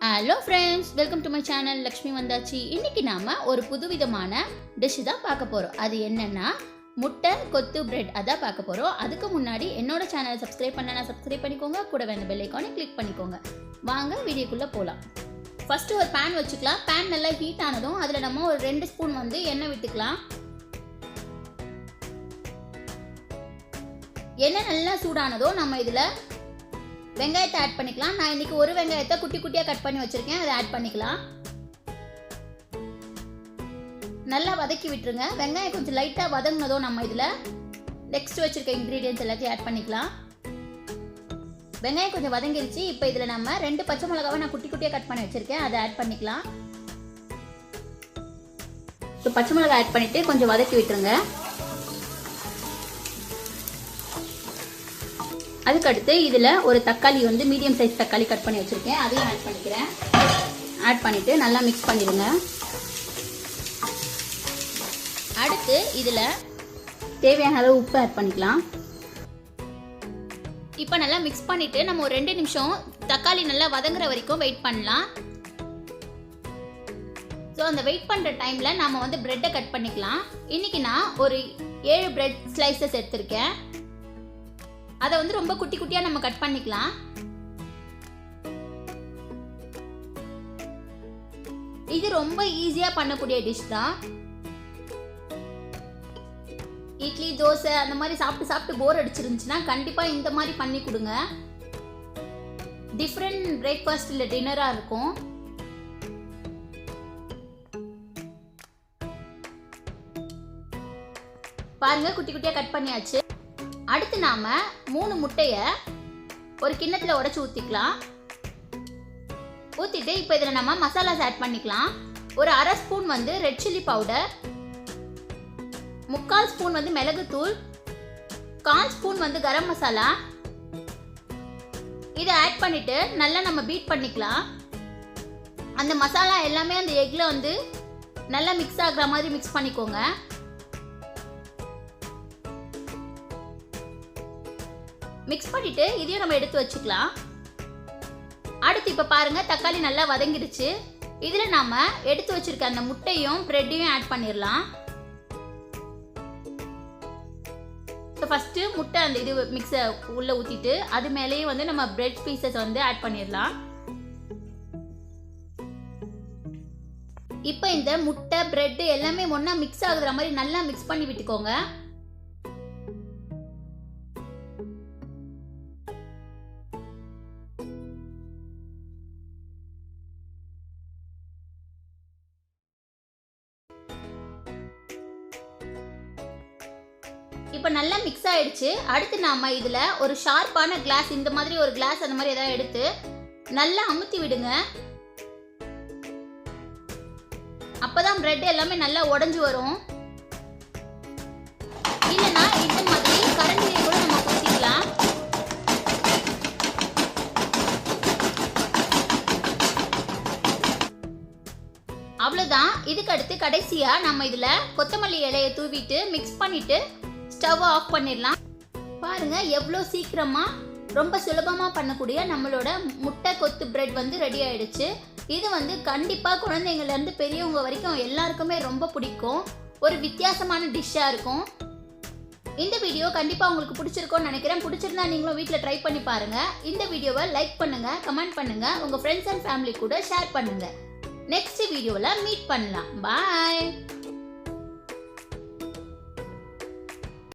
Hello friends, welcome to my channel. Lakshmi வந்தாச்சு. இன்னைக்கு நாம ஒரு புதுவிதமான டிஷ் தான் பார்க்க போறோம். அது என்னன்னா முட்டை கொத்து பிரெட் அதான் பார்க்க போறோம். அதுக்கு முன்னாடி என்னோட சேனலை சப்ஸ்கிரைப் பண்ணனா சப்ஸ்கிரைப் பண்ணிக்கோங்க. கூட வேணும் பெல் ஐகானை கிளிக் பண்ணிக்கோங்க. வாங்க வீடியோக்குள்ள போலாம். ஃபர்ஸ்ட் ஒரு பேன் வச்சுக்கலாம். பேன் நல்லா ஹீட் ஆனதும் அதுல நம்ம ஒரு 2 ஸ்பூன் வந்து எண்ணெய் விட்டுக்கலாம். எண்ணெய் நல்லா சூடானதும் நம்ம இதுல வெங்காயத்தை ஆட் பண்ணிக்கலாம். நான் இன்னைக்கு ஒரு வெங்காயத்தை குட்டி குட்டியா கட் பண்ணி வச்சிருக்கேன். அதை ஆட் பண்ணிக்கலாம். நல்லா வதக்கி விட்டுருங்க. வெங்காயம் கொஞ்சம் லைட்டா வதங்கினதும் நம்ம இதுல நெக்ஸ்ட் வச்சிருக்க இன்கிரீடியன்ஸ் எல்லாத்தையும் ஆட் பண்ணிக்கலாம். வெங்காயம் கொஞ்சம் வதங்கிருச்சு. இப்போ இதுல நம்ம 2 பச்சை மிளகாவை நான் குட்டி குட்டியா கட் பண்ணி வச்சிருக்கேன். அதை ஆட் பண்ணிக்கலாம். இப்போ பச்சை மிளகாய் ஆட் பண்ணிட்டு கொஞ்சம் வதக்கி விட்டுருங்க. அதுக்கடுத்து இதில் ஒரு தக்காளி வந்து மீடியம் சைஸ் தக்காளி கட் பண்ணி வச்சுருக்கேன். அதையும் ஆட் பண்ணிக்கிறேன். ஆட் பண்ணிவிட்டு நல்லா மிக்ஸ் பண்ணிடுங்க. அடுத்து இதில் தேவையான அளவு உப்பு ஆட் பண்ணிக்கலாம். இப்போ நல்லா மிக்ஸ் பண்ணிவிட்டு நம்ம ஒரு 2 நிமிஷம் தக்காளி நல்லா வதங்குற வரைக்கும் வெயிட் பண்ணலாம். ஸோ அந்த வெயிட் பண்ணுற டைமில் நம்ம வந்து ப்ரெட்டை கட் பண்ணிக்கலாம். இன்றைக்கி நான் ஒரு 7 பிரெட் ஸ்லைசஸ் எடுத்திருக்கேன். அதை வந்து ரொம்ப குட்டி குட்டியா நம்ம கட் பண்ணிக்கலாம். இது ரொம்ப ஈஸியா பண்ணக்கூடிய டிஷ் தான். இட்லி தோசை அந்த மாதிரி சாப்பிட்டு போர் அடிச்சிருந்துச்சுன்னா கண்டிப்பா இந்த மாதிரி பண்ணி கொடுங்க. டிஃப்ரெண்ட் பிரேக்ஃபாஸ்ட் இல்ல டின்னரா இருக்கும். பாருங்க, குட்டி குட்டியா கட் பண்ணியாச்சு. அடுத்து நாம 3 முட்டைய ஒரு கிண்ணத்துல உடைச்சு ஊத்திக்கலாம். ஊத்திட்டு இப்போ இதுல நம்ம மசாலாஸ் ஆட் பண்ணிக்கலாம். ஒரு 1/2 ஸ்பூன் வந்து ரெட் சில்லி பவுடர், 3/4 ஸ்பூன் வந்து மிளகுத்தூள், 1/4 ஸ்பூன் வந்து கரம் மசாலா. இதை ஆட் பண்ணிட்டு நல்லா நம்ம பீட் பண்ணிக்கலாம். அந்த மசாலா எல்லாமே அந்த எக்ல வந்து நல்லா மிக்ஸ் ஆகுற மாதிரி மிக்ஸ் பண்ணிக்கோங்க. மிக்ஸ் பண்ணிட்டு இதையும் நம்ம எடுத்து வச்சுக்கலாம். அடுத்து இப்ப பாருங்க, தக்காளி நல்லா வதங்கிடுச்சு. இதுல நாம எடுத்து வச்சிருக்க அந்த முட்டையும் பிரெட்டையும் ஆட் பண்ணிடலாம். ஃபர்ஸ்ட் முட்டை அந்த இது மிக்ஸ உள்ள ஊத்திட்டு அது மேலேயே வந்து நம்ம பிரெட் பீசஸ் வந்து ஆட் பண்ணிடலாம். இப்போ இந்த முட்டை பிரெட் எல்லாமே ஒண்ணா மிக்ஸ் ஆகுற மாதிரி நல்லா மிக்ஸ் பண்ணி விட்டுக்கோங்க. இப்போ நல்லா மிக்ஸ் ஆயிடுச்சு. அடுத்து நாம இதுல ஒரு ஷார்ப்பான கிளாஸ், இந்த மாதிரி ஒரு கிளாஸ் அந்த மாதிரி ஏதாவது எடுத்து நல்லா அமுத்தி விடுங்க. அப்பதான் பிரெட் எல்லாமே நல்லா உடைஞ்சு வரும். இல்லைன்னா இந்த மாதிரி கரண்டியை கூட நம்ம ஊத்திக்கலாம். அவ்வளவுதான். இதுக்கு அடுத்து கடைசியா நம்ம இதுல கொத்தமல்லி இலையை தூவிட்டு மிக்ஸ் பண்ணிட்டு ஸ்டவ் ஆஃப் பண்ணிடலாம். பாருங்க எவ்வளோ சீக்கிரமா ரொம்ப சுலபமா பண்ணக்கூடிய நம்மளோட முட்டை கொத்து பிரெட் வந்து ரெடி ஆயிடுச்சு. இது வந்து கண்டிப்பா குழந்தைங்கள்ல இருந்து பெரியவங்க வரைக்கும் எல்லாருக்குமே ரொம்ப பிடிக்கும். ஒரு வித்தியாசமான டிஷ்ஷா இருக்கும். இந்த வீடியோ கண்டிப்பா உங்களுக்கு பிடிச்சிருக்கும்னு நினைக்கிறேன். பிடிச்சிருந்தா நீங்களும் வீட்டில் ட்ரை பண்ணி பாருங்க. இந்த வீடியோவை லைக் பண்ணுங்க, கமெண்ட் பண்ணுங்க, உங்க ஃப்ரெண்ட்ஸ் அண்ட் ஃபேமிலி கூட ஷேர் பண்ணுங்க. நெக்ஸ்ட் வீடியோவில் மீட் பண்ணலாம். பாய்.